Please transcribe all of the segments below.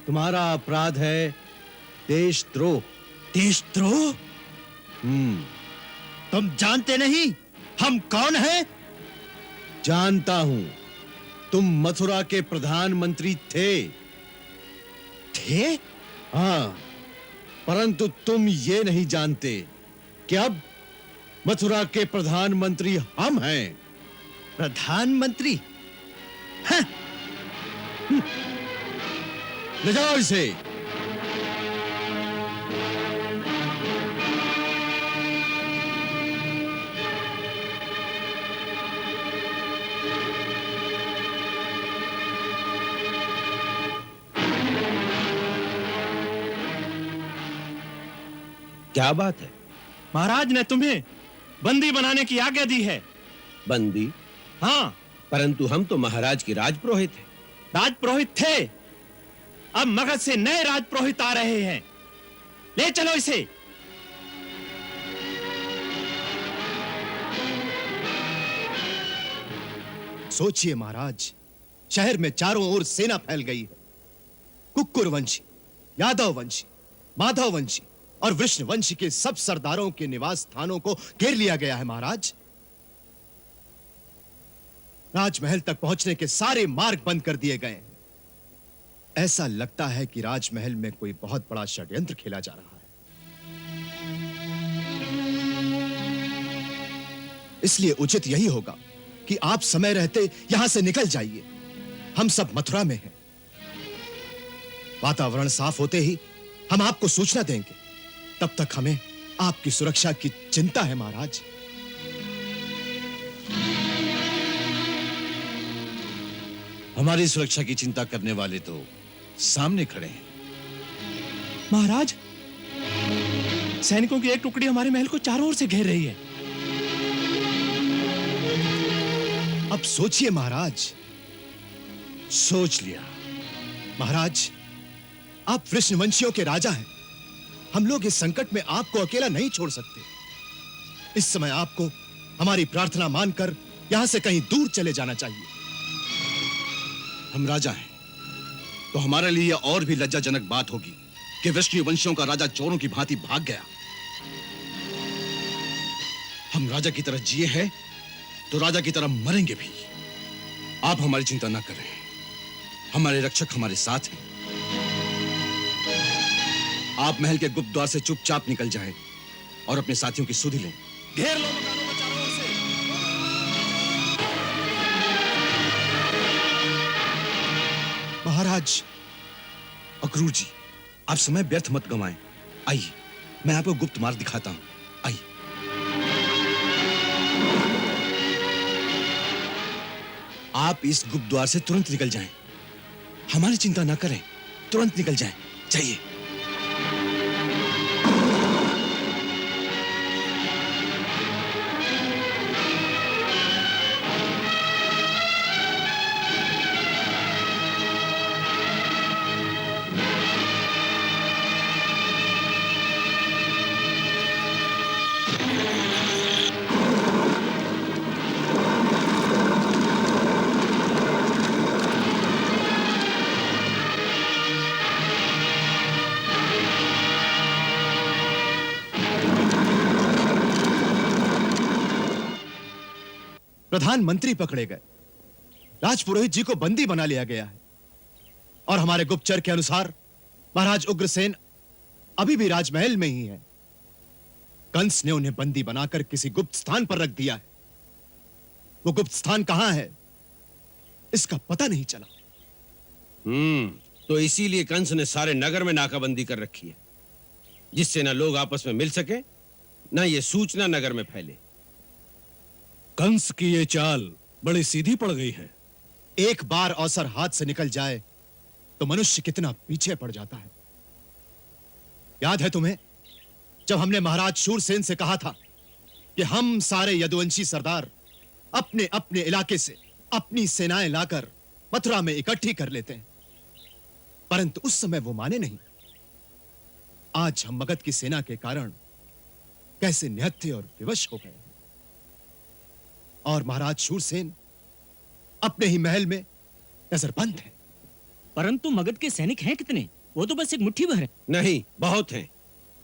तुम्हारा अपराध है देशद्रोह। देशद्रोह? तुम जानते नहीं हम कौन हैं? जानता हूं, तुम मथुरा के प्रधानमंत्री थे। थे? हां, परंतु तुम ये नहीं जानते कि अब मथुरा के प्रधानमंत्री हम हैं। प्रधानमंत्री? हाँ। ले जाओ इसे। क्या बात है? महाराज ने तुम्हें बंदी बनाने की आज्ञा दी है। बंदी? हाँ। परंतु हम तो महाराज के राजपुरोहित हैं। राजपुरोहित थे, अब मगध से नए राजपुरोहित आ रहे हैं। ले चलो इसे। सोचिए महाराज, शहर में चारों ओर सेना फैल गई है। कुक्कुर वंशी, यादव वंशी, माधव वंशी और वृष्ण वंशी के सब सरदारों के निवास स्थानों को घेर लिया गया है महाराज। राजमहल तक पहुंचने के सारे मार्ग बंद कर दिए गए हैं। ऐसा लगता है कि राजमहल में कोई बहुत बड़ा षड्यंत्र खेला जा रहा है। इसलिए उचित यही होगा कि आप समय रहते यहां से निकल जाइए। हम सब मथुरा में हैं। वातावरण साफ होते ही हम आपको सूचना देंगे। तब तक हमें आपकी सुरक्षा की चिंता है महाराज। हमारी सुरक्षा की चिंता करने वाले तो सामने खड़े हैं। महाराज, सैनिकों की एक टुकड़ी हमारे महल को चारों ओर से घेर रही है। अब सोचिए महाराज। सोच लिया। महाराज, आप वृष्णवंशियों के राजा हैं। हम लोग इस संकट में आपको अकेला नहीं छोड़ सकते। इस समय आपको हमारी प्रार्थना मानकर यहां से कहीं दूर चले जाना चाहिए। हम राजा हैं, तो हमारे लिए यह और भी लज्जाजनक बात होगी कि वृष्णवंशियों का राजा चोरों की भांति भाग गया। हम राजा की तरह जिए हैं तो राजा की तरह मरेंगे भी। आप हमारी चिंता ना करें, हमारे रक्षक हमारे साथ हैं। आप महल के गुप्त द्वार से चुपचाप निकल जाएं और अपने साथियों की सुधि लें। घेर लो मकानों को चारों ओर से। महाराज, अक्रूर जी, आप समय व्यर्थ मत गंवाएं। आइए, मैं आपको गुप्त मार्ग दिखाता हूं। आइए। आप इस गुप्त द्वार से तुरंत निकल जाएं। हमारी चिंता ना करें, तुरंत निकल जाएं। जाइए। प्रधानमंत्री पकड़े गए, राजपुरोहित जी को बंदी बना लिया गया है और हमारे गुप्तचर के अनुसार महाराज उग्रसेन अभी भी राजमहल में ही है। कंस ने उन्हें बंदी बनाकर किसी गुप्त स्थान पर रख दिया है। वो गुप्त स्थान कहां है, इसका पता नहीं चला। तो इसीलिए कंस ने सारे नगर में नाकाबंदी कर रखी है, जिससे ना लोग आपस में मिल सके, ना ये सूचना नगर में फैले। कंस की ये चाल बड़ी सीधी पड़ गई है। एक बार अवसर हाथ से निकल जाए तो मनुष्य कितना पीछे पड़ जाता है। याद है तुम्हें, जब हमने महाराज शूरसेन से कहा था कि हम सारे यदुवंशी सरदार अपने अपने इलाके से अपनी सेनाएं लाकर मथुरा में इकट्ठी कर लेते हैं, परंतु उस समय वो माने नहीं। आज हम मगध की सेना के कारण कैसे निहत्थे और विवश हो गए, और महाराज शूरसेन अपने ही महल में नजरबंद है। परंतु मगध के सैनिक हैं कितने? वो तो बस एक मुट्ठी भर है। नहीं, बहुत हैं।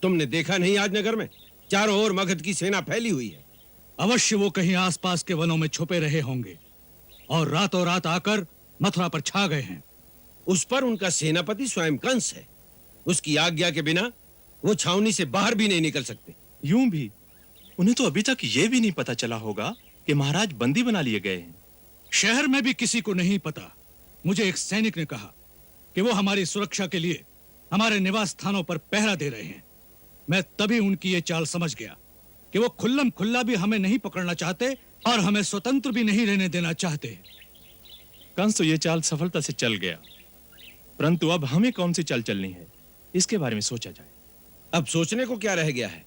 तुमने देखा नहीं आज नगर में चारों ओर मगध की सेना फैली हुई है। अवश्य वो कहीं आसपास के वनों में छुपे रहे होंगे और रातों रात आकर मथुरा पर छा गए हैं। उस पर उनका सेनापति स्वयं कंस है। उसकी आज्ञा के बिना वो छावनी से बाहर भी नहीं निकल सकते। यूं भी उन्हें तो अभी तक ये भी नहीं पता चला होगा कि महाराज बंदी बना लिए गए हैं। शहर में भी किसी को नहीं पता। मुझे एक सैनिक ने कहा कि वो हमारी सुरक्षा के लिए हमारे निवास स्थानों पर पहरा दे रहे हैं। मैं तभी उनकी ये चाल समझ गया कि वो खुल्लम खुल्ला भी हमें नहीं पकड़ना चाहते और हमें स्वतंत्र भी नहीं रहने देना चाहते। कंस तो ये चाल सफलता से चल गया, परंतु अब हमें कौन सी चाल चलनी है, इसके बारे में सोचा जाए। अब सोचने को क्या रह गया है?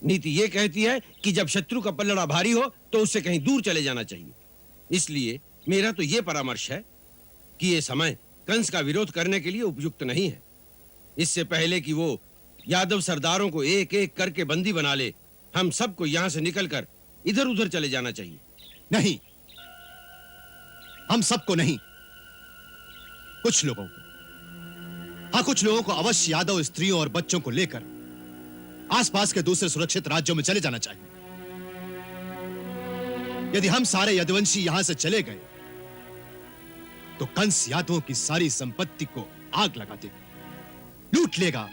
नीति ये कहती है कि जब शत्रु का पल्लड़ा भारी हो तो उससे कहीं दूर चले जाना चाहिए। इसलिए मेरा तो ये परामर्श है कि ये समय कंस का विरोध करने के लिए उपयुक्त नहीं है। इससे पहले कि वो यादव सरदारों को एक एक करके बंदी बना ले, हम सबको यहां से निकलकर इधर उधर चले जाना चाहिए। नहीं, हम सबको नहीं, कुछ लोगों को, हाँ कुछ लोगों को अवश्य यादव स्त्रियों और बच्चों को लेकर आसपास के दूसरे सुरक्षित राज्यों में चले जाना चाहिए। यदि हम सारे यदुवंशी यहां से चले गए तो कंस यादवों की सारी संपत्ति को आग लगा देगा, लूट लेगा।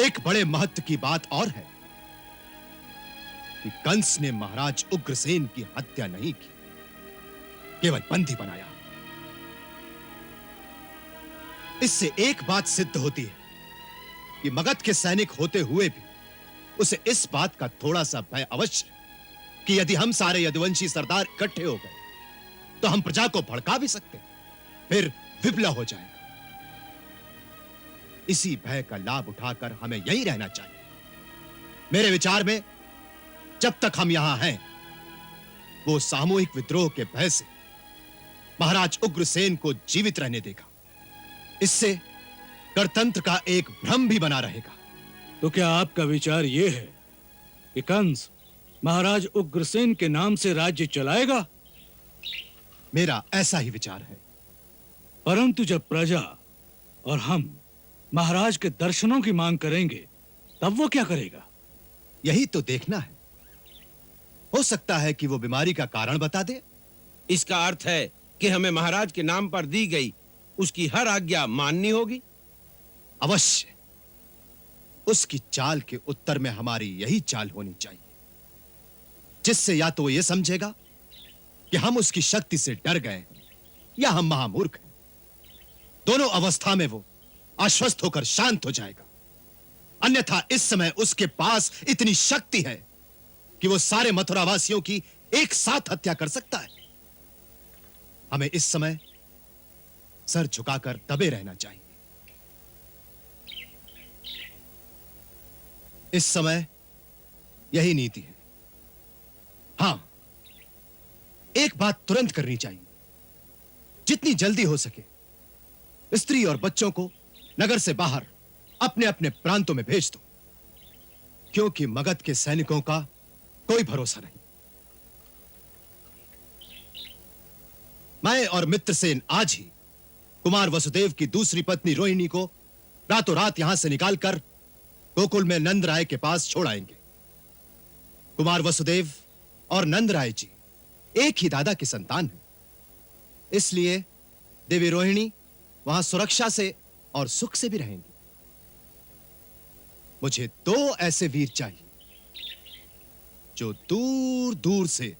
एक बड़े महत्व की बात और है कि कंस ने महाराज उग्रसेन की हत्या नहीं की, केवल बंदी बनाया। इससे एक बात सिद्ध होती है कि मगध के सैनिक होते हुए भी उसे इस बात का थोड़ा सा भय अवश्य है कि यदि हम सारे यदुवंशी सरदार इकट्ठे हो गए तो हम प्रजा को भड़का भी सकते हैं, फिर विप्लव हो जाएगा। इसी भय का लाभ उठाकर हमें यहीं रहना चाहिए। मेरे विचार में जब तक हम यहां हैं, वो सामूहिक विद्रोह के भय से महाराज उग्रसेन को जीवित रहने देगा। इससे गणतंत्र का एक भ्रम भी बना रहेगा। तो क्या आपका विचार ये है कि कंस महाराज उग्रसेन के नाम से राज्य चलाएगा? मेरा ऐसा ही विचार है। परंतु जब प्रजा और हम महाराज के दर्शनों की मांग करेंगे तब वो क्या करेगा? यही तो देखना है। हो सकता है कि वो बीमारी का कारण बता दे। इसका अर्थ है कि हमें महाराज के नाम पर दी गई उसकी हर आज्ञा माननी होगी। अवश्य उसकी चाल के उत्तर में हमारी यही चाल होनी चाहिए, जिससे या तो वो ये समझेगा कि हम उसकी शक्ति से डर गए हैं या हम महामूर्ख हैं। दोनों अवस्था में वो आश्वस्त होकर शांत हो जाएगा। अन्यथा इस समय उसके पास इतनी शक्ति है कि वो सारे मथुरावासियों की एक साथ हत्या कर सकता है। हमें इस समय सर झुकाकर दबे रहना चाहिए। इस समय यही नीति है। हां, एक बात तुरंत करनी चाहिए। जितनी जल्दी हो सके स्त्री और बच्चों को नगर से बाहर अपने अपने प्रांतों में भेज दो, क्योंकि मगध के सैनिकों का कोई भरोसा नहीं। मैं और मित्रसेन आज ही कुमार वसुदेव की दूसरी पत्नी रोहिणी को रातों रात यहां से निकालकर गोकुल में नंद राय के पास छोड़ आएंगे। कुमार वसुदेव और नंद राय जी एक ही दादा की संतान हैं, इसलिए देवी रोहिणी वहां सुरक्षा से और सुख से भी रहेंगी। मुझे दो ऐसे वीर चाहिए जो दूर दूर से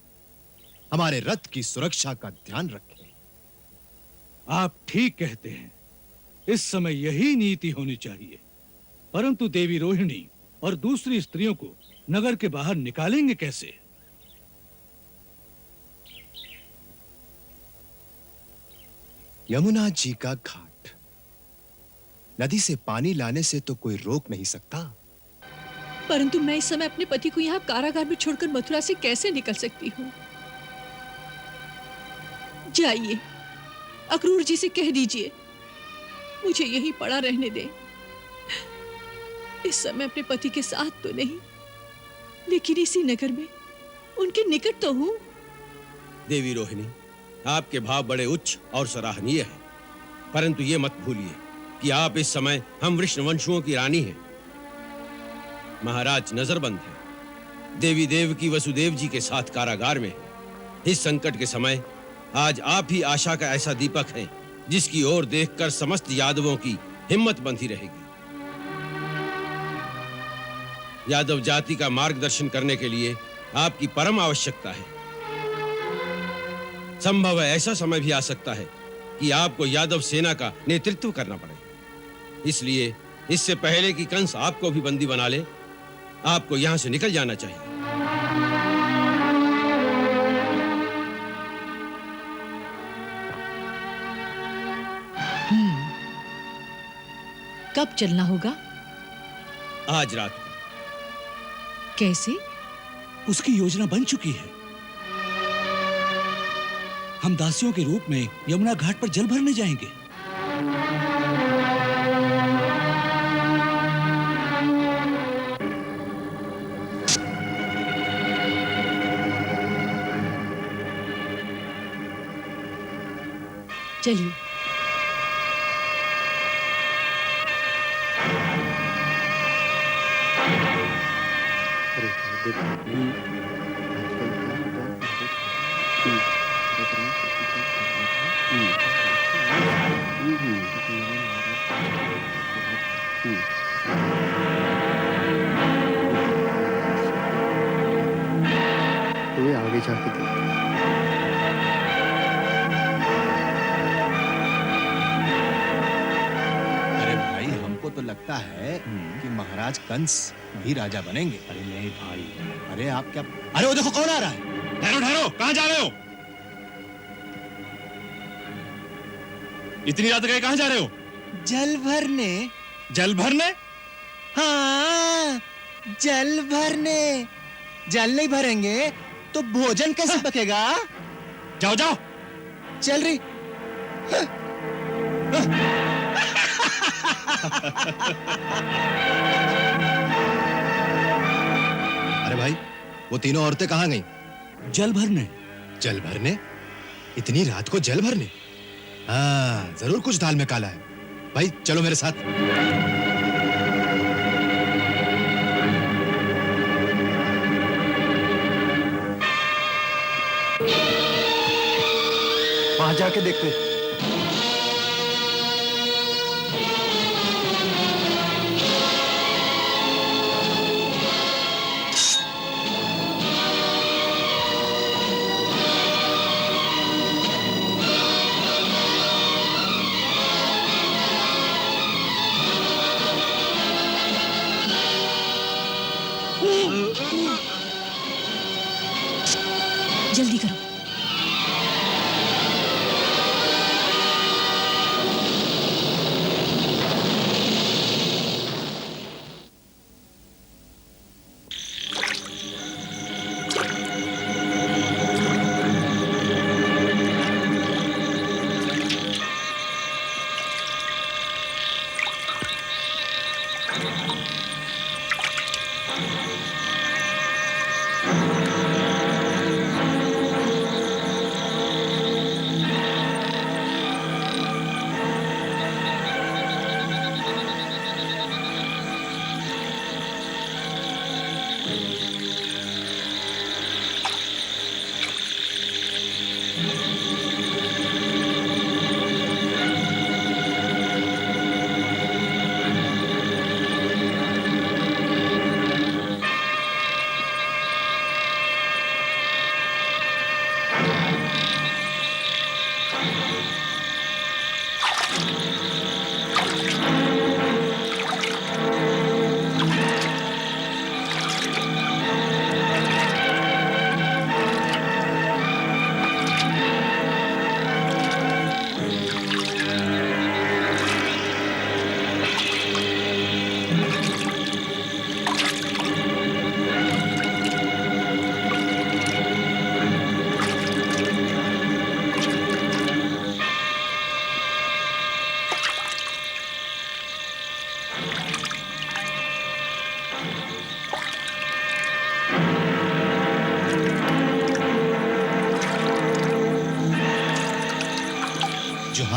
हमारे रथ की सुरक्षा का ध्यान रखें। आप ठीक कहते हैं, इस समय यही नीति होनी चाहिए। परंतु देवी रोहिणी और दूसरी स्त्रियों को नगर के बाहर निकालेंगे कैसे? यमुना जी का घाट, नदी से पानी लाने से तो कोई रोक नहीं सकता। परंतु मैं इस समय अपने पति को यहाँ कारागार में छोड़कर मथुरा से कैसे निकल सकती हूँ? जाइए, अक्रूर जी से कह दीजिए मुझे यहीं पड़ा रहने दे। इस समय अपने पति के साथ तो नहीं, लेकिन इसी नगर में उनके निकट तो हूँ। देवी रोहिणी, आपके भाव बड़े उच्च और सराहनीय हैं, परंतु ये मत भूलिए कि आप इस समय हम वृष्णवंशुओं की रानी हैं। महाराज नजरबंद है, देवी देव की वसुदेव जी के साथ कारागार में है। इस संकट के समय आज आप ही आशा का ऐसा दीपक हैं जिसकी ओर देखकर समस्त यादवों की हिम्मत बंधी रहेगी। यादव जाति का मार्गदर्शन करने के लिए आपकी परम आवश्यकता है। संभव है ऐसा समय भी आ सकता है कि आपको यादव सेना का नेतृत्व करना पड़े। इसलिए इससे पहले कि कंस आपको भी बंदी बना ले, आपको यहां से निकल जाना चाहिए। कब चलना होगा? आज रात को। कैसे? उसकी योजना बन चुकी है। हम दासियों के रूप में यमुना घाट पर जल भरने जाएंगे। चलिए। तो ये आगे जाके देखते हैं। अरे भाई, हमको तो लगता है कि महाराज कंस भी राजा बनेंगे। अरे नहीं भाई, अरे आप क्या, अरे वो देखो कौन आ रहा है। ठहरो ठहरो, कहां जा रहे हो? इतनी रात गए कहां जा रहे हो? जल भरने। जल भरने? हाँ, जल भरने। जल नहीं भरेंगे तो भोजन कैसे पकेगा? जाओ जाओ। चल रही। अरे भाई, वो तीनों औरतें कहाँ गईं? जल भरने। जल भरने? इतनी रात को जल भरने? हाँ, जरूर कुछ दाल में काला है। भाई चलो मेरे साथ। वहां जाके देखते। जल्दी करो।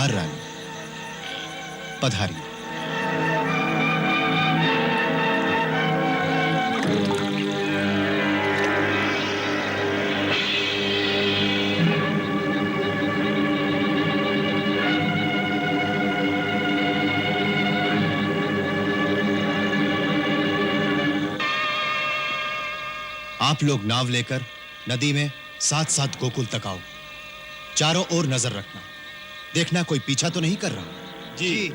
नमस्कार रानी, पधारिए। आप लोग नाव लेकर नदी में साथ साथ गोकुल तक आओ। चारों ओर नजर रखना, देखना कोई पीछा तो नहीं कर रहा। जी।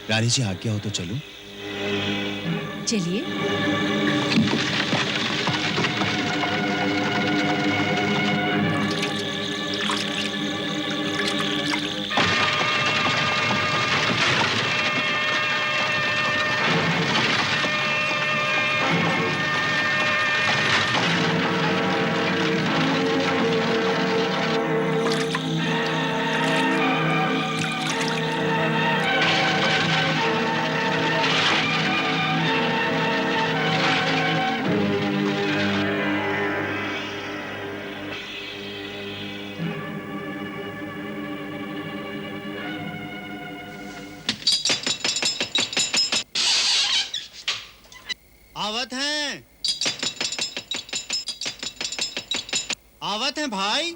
रानी जी आज्ञा हो तो चलूं? चलिए। आवत हैं, आवत हैं भाई।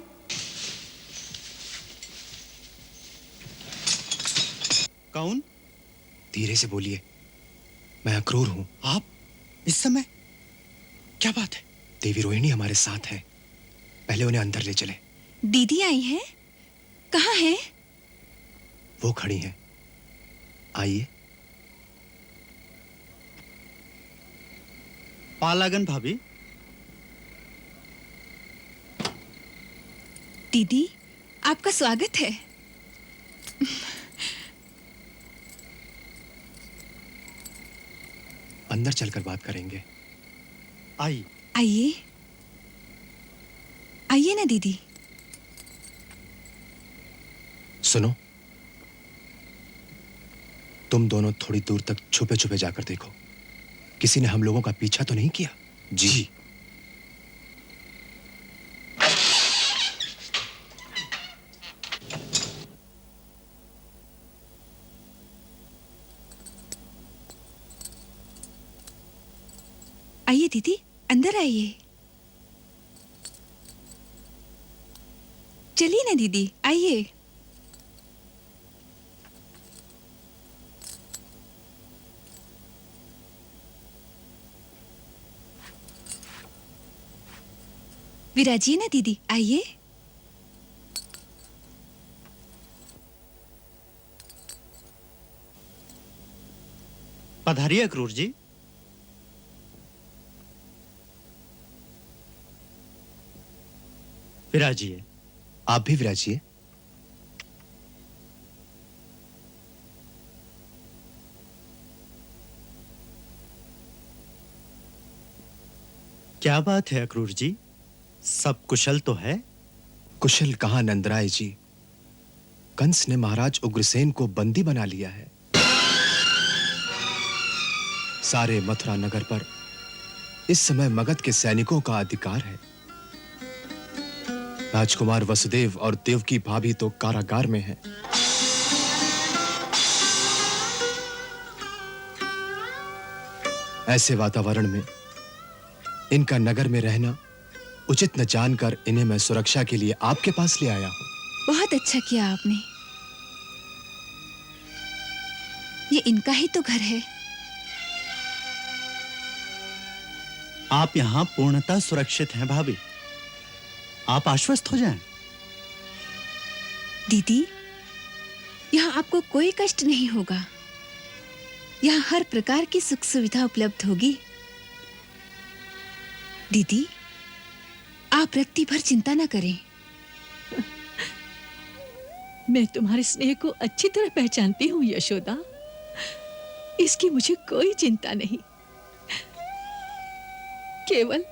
कौन? धीरे से बोलिए, मैं अक्रूर हूं। आप इस समय? क्या बात है? देवी रोहिणी हमारे साथ है, पहले उन्हें अंदर ले चले। दीदी आई हैं? कहाँ हैं? वो खड़ी हैं, आइए। पालागन भाभी। दीदी, आपका स्वागत है। अंदर चलकर बात करेंगे। आई। आइए, आइए ना दीदी। सुनो, तुम दोनों थोड़ी दूर तक छुपे छुपे जाकर देखो, किसी ने हम लोगों का पीछा तो नहीं किया? जी। आइए दीदी, अंदर आइए। चलिए ना दीदी, आइए। विराजिए ना दीदी, आइए। पधारिए अक्रूर जी। विराजिए। आप भी विराजिए। क्या बात है अक्रूर जी, सब कुशल तो है? कुशल कहां नंदराय जी, कंस ने महाराज उग्रसेन को बंदी बना लिया है। सारे मथुरा नगर पर इस समय मगध के सैनिकों का अधिकार है। राजकुमार वसुदेव और देवकी भाभी तो कारागार में हैं। ऐसे वातावरण में इनका नगर में रहना उचित न जानकर इन्हें मैं सुरक्षा के लिए आपके पास ले आया हूं। बहुत अच्छा किया आपने। ये इनका ही तो घर है। आप यहां पूर्णतः सुरक्षित हैं भाभी, आप आश्वस्त हो जाएं। दीदी, यहाँ आपको कोई कष्ट नहीं होगा। यहाँ हर प्रकार की सुख सुविधा उपलब्ध होगी। दीदी, आप रत्ती भर चिंता न करें। मैं तुम्हारे स्नेह को अच्छी तरह पहचानती हूँ यशोदा। इसकी मुझे कोई चिंता नहीं, केवल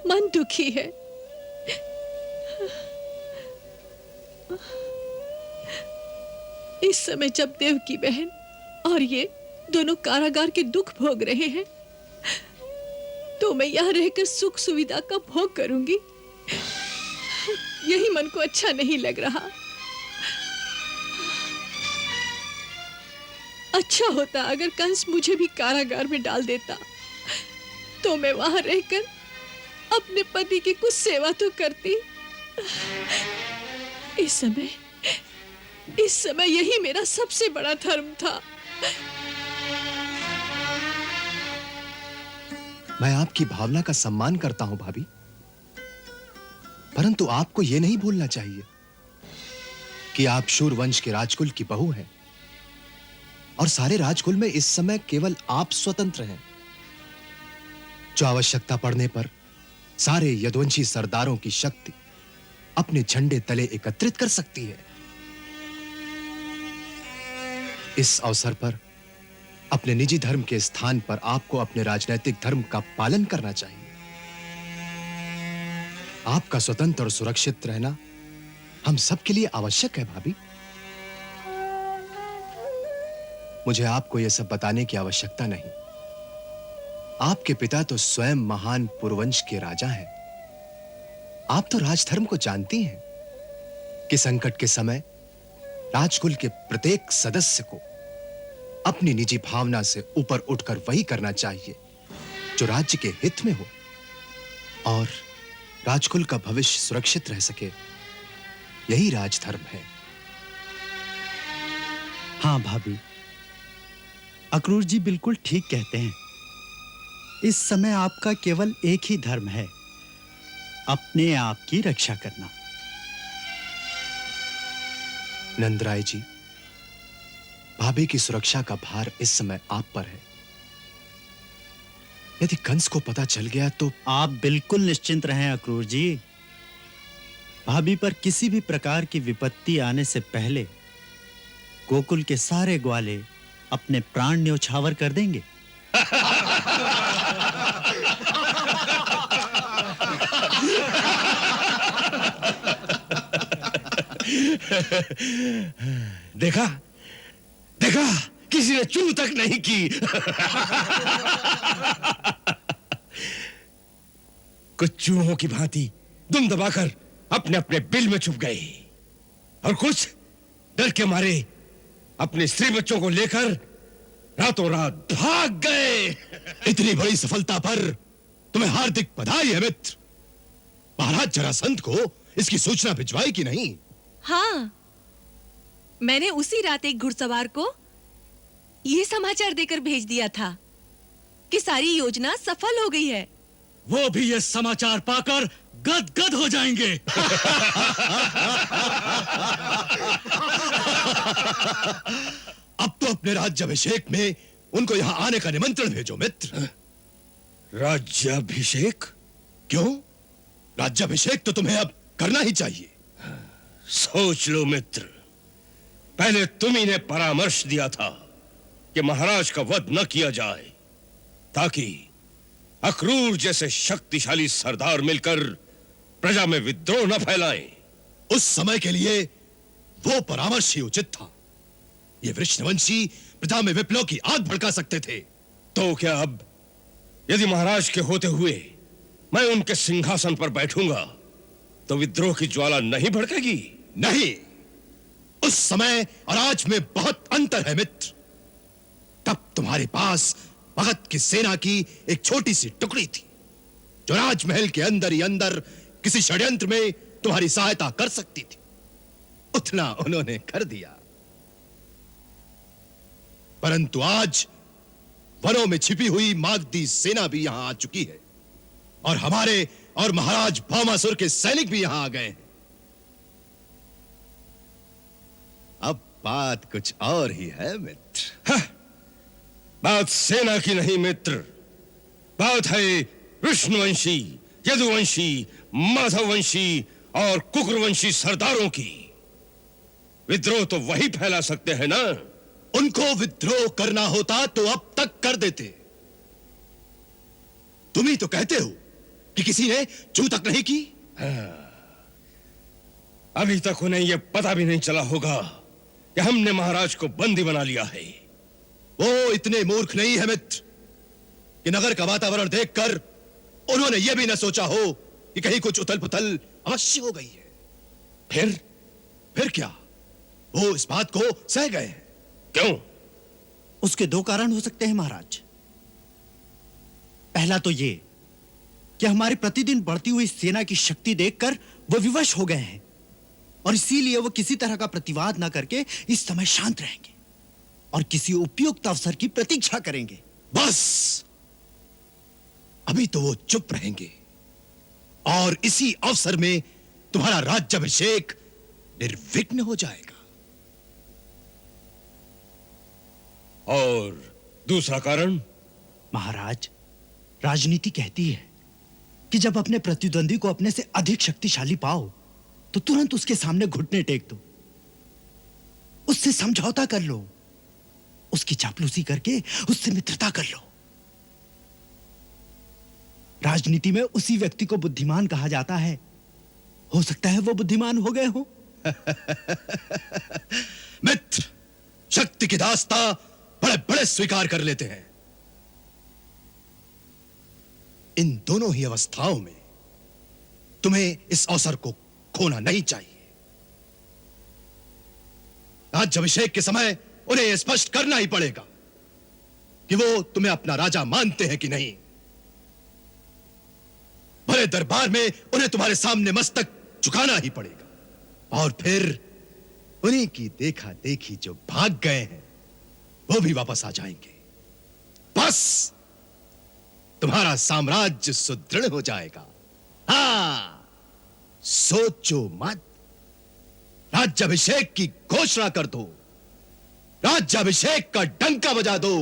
मन दुखी है। इस समय जब देव की बहन और ये दोनों कारागार के दुख भोग रहे हैं, तो मैं यहाँ रहकर सुख सुविधा का भोग करूंगी। यही मन को अच्छा नहीं लग रहा। अच्छा होता अगर कंस मुझे भी कारागार में डाल देता, तो मैं वहां रहकर अपने पति की कुछ सेवा तो करती। इस समय यही मेरा सबसे बड़ा धर्म था। मैं आपकी भावना का सम्मान करता हूं भाभी, परंतु आपको यह नहीं भूलना चाहिए कि आप शूर वंश के राजकुल की बहू हैं और सारे राजकुल में इस समय केवल आप स्वतंत्र हैं, जो आवश्यकता पड़ने पर सारे यदुवंशी सरदारों की शक्ति अपने झंडे तले एकत्रित कर सकती है। इस अवसर पर अपने निजी धर्म के स्थान पर आपको अपने राजनैतिक धर्म का पालन करना चाहिए। आपका स्वतंत्र और सुरक्षित रहना हम सबके लिए आवश्यक है भाभी। मुझे आपको यह सब बताने की आवश्यकता नहीं। आपके पिता तो स्वयं महान पुरवंश के राजा हैं। आप तो राजधर्म को जानती हैं कि संकट के समय राजकुल के प्रत्येक सदस्य को अपनी निजी भावना से ऊपर उठकर वही करना चाहिए जो राज्य के हित में हो और राजकुल का भविष्य सुरक्षित रह सके। यही राजधर्म है। हाँ भाभी, अक्रूर जी बिल्कुल ठीक कहते हैं। इस समय आपका केवल एक ही धर्म है, अपने आप की रक्षा करना। नंदराय जी, भाभी की सुरक्षा का भार इस समय आप पर है। यदि कंस को पता चल गया तो आप बिल्कुल निश्चिंत रहें अक्रूर जी। भाभी पर किसी भी प्रकार की विपत्ति आने से पहले गोकुल के सारे ग्वाले अपने प्राण न्योछावर कर देंगे। देखा देखा, किसी ने चू तक नहीं की। कुछ चूहों की भांति दुम दबाकर अपने अपने बिल में छुप गए और कुछ डर के मारे अपने स्त्री बच्चों को लेकर रातों रात भाग गए। इतनी बड़ी सफलता पर तुम्हें हार्दिक बधाई है मित्र। महाराज जरासंध को इसकी सूचना भिजवाई कि नहीं? हाँ, मैंने उसी रात एक घुड़सवार को यह समाचार देकर भेज दिया था कि सारी योजना सफल हो गई है। वो भी ये समाचार पाकर गदगद हो जाएंगे। अब तो अपने राज्याभिषेक में उनको यहां आने का निमंत्रण भेजो मित्र। राज्याभिषेक? क्यों? राज्याभिषेक तो तुम्हें अब करना ही चाहिए। सोच लो मित्र, पहले तुम्ही ने परामर्श दिया था कि महाराज का वध न किया जाए ताकि अक्रूर जैसे शक्तिशाली सरदार मिलकर प्रजा में विद्रोह न फैलाएं। उस समय के लिए वो परामर्श ही उचित था। ये वृषणवंशी प्रजा में विप्लव की आग भड़का सकते थे। तो क्या अब यदि महाराज के होते हुए मैं उनके सिंहासन पर बैठूंगा तो विद्रोह की ज्वाला नहीं भड़केगी? नहीं, उस समय और आज में बहुत अंतर है मित्र। तब तुम्हारे पास भगत की सेना की एक छोटी सी टुकड़ी थी जो राजमहल के अंदर ही अंदर किसी षड्यंत्र में तुम्हारी सहायता कर सकती थी। उतना उन्होंने कर दिया। परंतु आज वनों में छिपी हुई मागधी सेना भी यहां आ चुकी है और हमारे और महाराज भौमासुर के सैनिक भी यहां आ गए हैं। अब बात कुछ और ही है मित्र। बात सेना की नहीं मित्र, बात है विष्णुवंशी, यदुवंशी, माधववंशी और कुकुरवंशी सरदारों की। विद्रोह तो वही फैला सकते हैं ना। उनको विद्रोह करना होता तो अब तक कर देते। तुम ही तो कहते हो कि किसी ने चू तक नहीं की। अभी तक उन्हें यह पता भी नहीं चला होगा कि हमने महाराज को बंदी बना लिया है। वो इतने मूर्ख नहीं है मित्र कि नगर का वातावरण देखकर उन्होंने यह भी न सोचा हो कि कहीं कुछ उथल पुथल अवश्य हो गई है। फिर क्या, वो इस बात को सह गए हैं। क्यों? उसके दो कारण हो सकते हैं महाराज। पहला तो ये कि हमारी प्रतिदिन बढ़ती हुई सेना की शक्ति देखकर वो विवश हो गए हैं और इसीलिए वो किसी तरह का प्रतिवाद ना करके इस समय शांत रहेंगे और किसी उपयुक्त अवसर की प्रतीक्षा करेंगे। बस अभी तो वो चुप रहेंगे और इसी अवसर में तुम्हारा राज्याभिषेक निर्विघ्न हो जाएगा। और दूसरा कारण? महाराज, राजनीति कहती है कि जब अपने प्रतिद्वंदी को अपने से अधिक शक्तिशाली पाओ तो तुरंत उसके सामने घुटने टेक दो, उससे समझौता कर लो, उसकी चापलूसी करके उससे मित्रता कर लो। राजनीति में उसी व्यक्ति को बुद्धिमान कहा जाता है। हो सकता है वो बुद्धिमान हो गए हो। मित्र, शक्ति की दास्ता बड़े बड़े स्वीकार कर लेते हैं। इन दोनों ही अवस्थाओं में तुम्हें इस अवसर को खोना नहीं चाहिए। राज्याभिषेक के समय उन्हें यह स्पष्ट करना ही पड़ेगा कि वो तुम्हें अपना राजा मानते हैं कि नहीं। बड़े दरबार में उन्हें तुम्हारे सामने मस्तक झुकाना ही पड़ेगा और फिर उन्हीं की देखा देखी जो भाग गए हैं वो भी वापस आ जाएंगे। बस तुम्हारा साम्राज्य सुदृढ़ हो जाएगा। हाँ, सोचो मत, राज्याभिषेक की घोषणा कर दो, राज्याभिषेक का डंका बजा दो।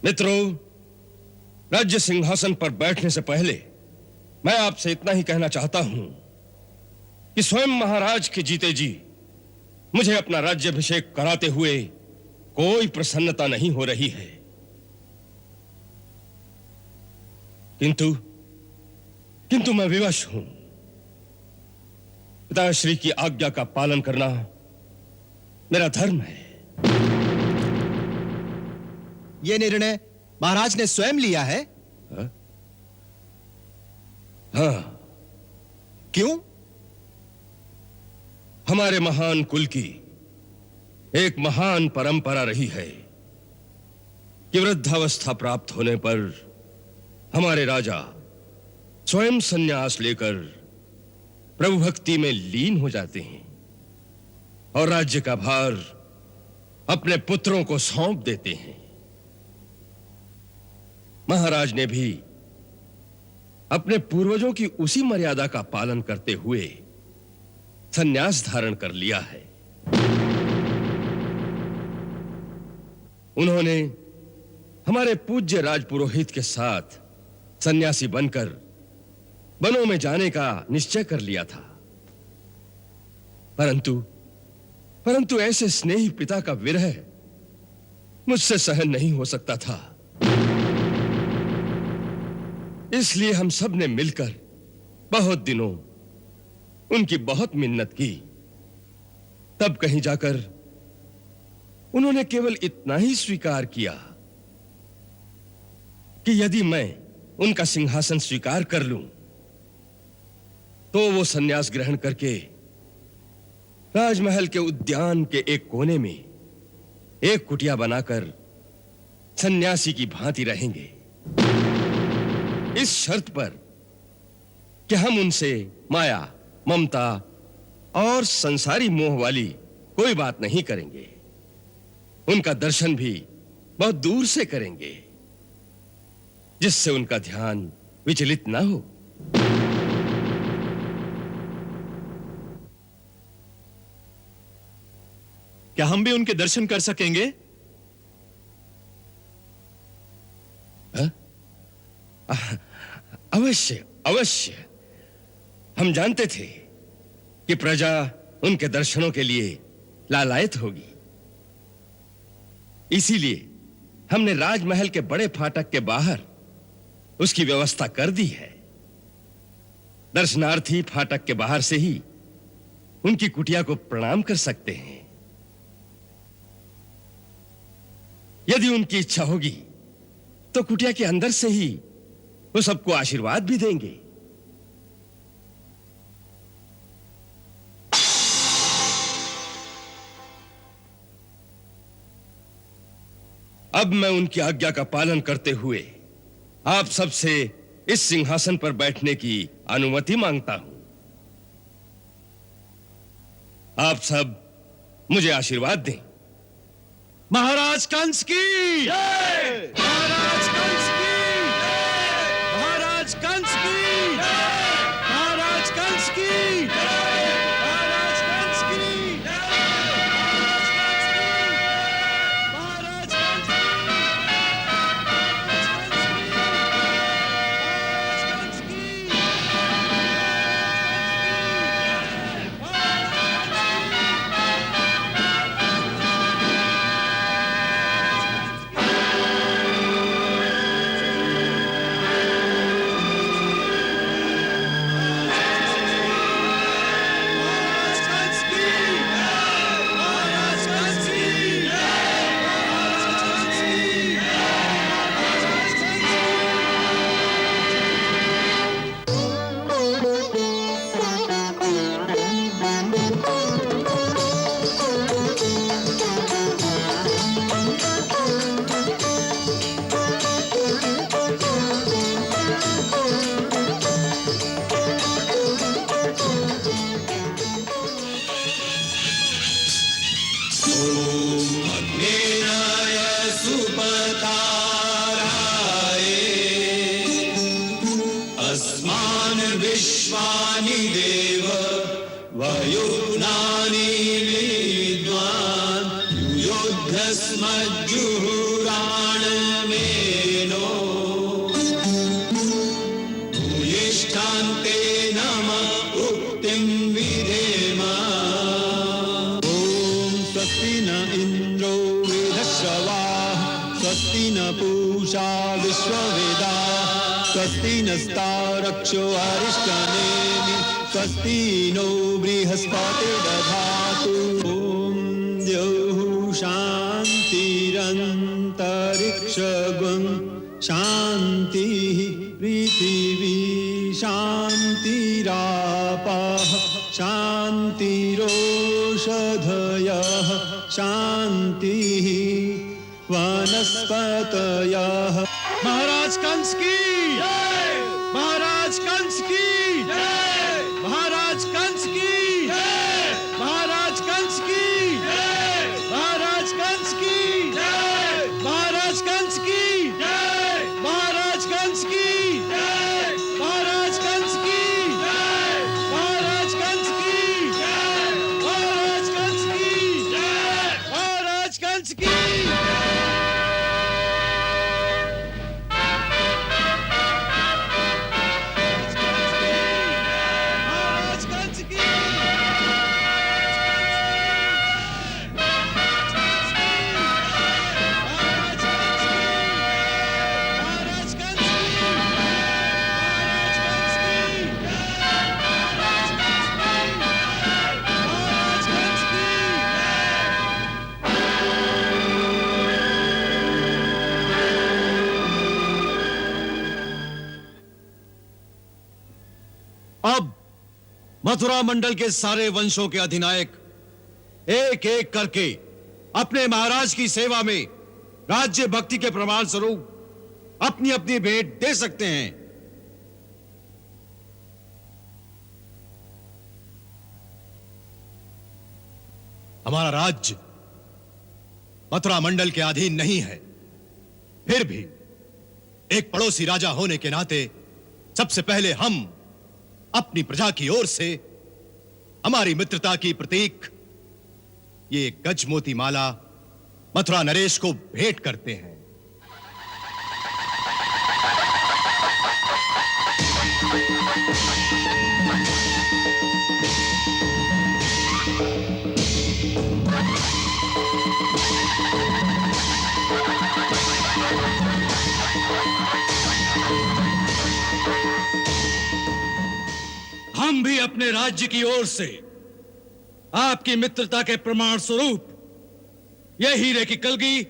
मित्रों, राज्य सिंहासन पर बैठने से पहले मैं आपसे इतना ही कहना चाहता हूं कि स्वयं महाराज के जीते जी मुझे अपना राज्याभिषेक कराते हुए कोई प्रसन्नता नहीं हो रही है। किंतु मैं विवश हूं। पिताश्री की आज्ञा का पालन करना मेरा धर्म है। यह निर्णय महाराज ने स्वयं लिया है? हाँ। क्यों? हमारे महान कुल की एक महान परंपरा रही है कि वृद्धावस्था प्राप्त होने पर हमारे राजा स्वयं संन्यास लेकर प्रभु भक्ति में लीन हो जाते हैं। और राज्य का भार अपने पुत्रों को सौंप देते हैं। महाराज ने भी अपने पूर्वजों की उसी मर्यादा का पालन करते हुए संन्यास धारण कर लिया है। उन्होंने हमारे पूज्य राजपुरोहित के साथ सन्यासी बनकर वनों में जाने का निश्चय कर लिया था, परंतु ऐसे स्नेही पिता का विरह मुझसे सहन नहीं हो सकता था। इसलिए हम सब ने मिलकर बहुत दिनों उनकी बहुत मिन्नत की। तब कहीं जाकर उन्होंने केवल इतना ही स्वीकार किया कि यदि मैं उनका सिंहासन स्वीकार कर लूं तो वो सन्यास ग्रहण करके राजमहल के उद्यान के एक कोने में एक कुटिया बनाकर सन्यासी की भांति रहेंगे, इस शर्त पर कि हम उनसे माया, ममता और संसारी मोह वाली कोई बात नहीं करेंगे। उनका दर्शन भी बहुत दूर से करेंगे, जिससे उनका ध्यान विचलित ना हो। क्या हम भी उनके दर्शन कर सकेंगे? अवश्य अवश्य। हम जानते थे कि प्रजा उनके दर्शनों के लिए लालायत होगी, इसीलिए हमने राजमहल के बड़े फाटक के बाहर उसकी व्यवस्था कर दी है। दर्शनार्थी फाटक के बाहर से ही उनकी कुटिया को प्रणाम कर सकते हैं। यदि उनकी इच्छा होगी तो कुटिया के अंदर से ही वो सबको आशीर्वाद भी देंगे। अब मैं उनकी आज्ञा का पालन करते हुए आप सबसे इस सिंहासन पर बैठने की अनुमति मांगता हूं। आप सब मुझे आशीर्वाद दें। महाराज कंस की जय! महाराज कंस की जय! महाराज कंस की जय! महाराज कंस की जय! महाराज कंस की जय! महाराज कंस की स्वस्ति नस्तारक्षो अरिष्टनेमि स्वस्ति नो बृहस्पतिर्दधातु ॐ द्यौः शान्तिरन्तरिक्षगुं शान्तिः पृथिवी शान्तिरापः शान्तिरोषधयः शान्तिः वनस्पतयः। महाराज कंस की जय! महाराज कंस की जय! महाराज कंस की जय! महाराज कंस की कंस की महाराज कंस की अब मथुरा मंडल के सारे वंशों के अधिनायक एक एक करके अपने महाराज की सेवा में राज्य भक्ति के प्रमाण स्वरूप अपनी अपनी भेंट दे सकते हैं। हमारा राज्य मथुरा मंडल के अधीन नहीं है, फिर भी एक पड़ोसी राजा होने के नाते सबसे पहले हम अपनी प्रजा की ओर से हमारी मित्रता की प्रतीक ये गजमोती माला मथुरा नरेश को भेंट करते हैं। हम भी अपने राज्य की ओर से आपकी मित्रता के प्रमाण स्वरूप यह हीरे की कलगी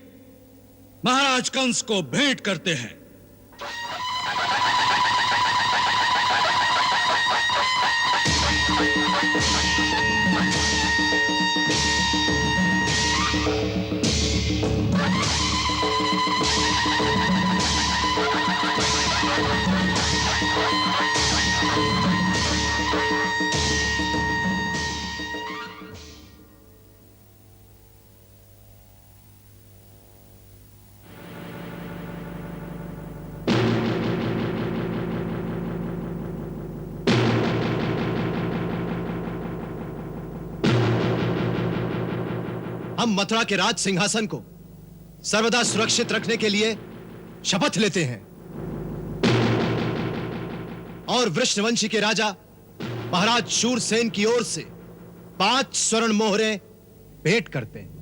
महाराज कंस को भेंट करते हैं। हम मथुरा के राज सिंहासन को सर्वदा सुरक्षित रखने के लिए शपथ लेते हैं और वृषणवंशी के राजा महाराज शूरसेन की ओर से 5 स्वर्ण मोहरें भेंट करते हैं।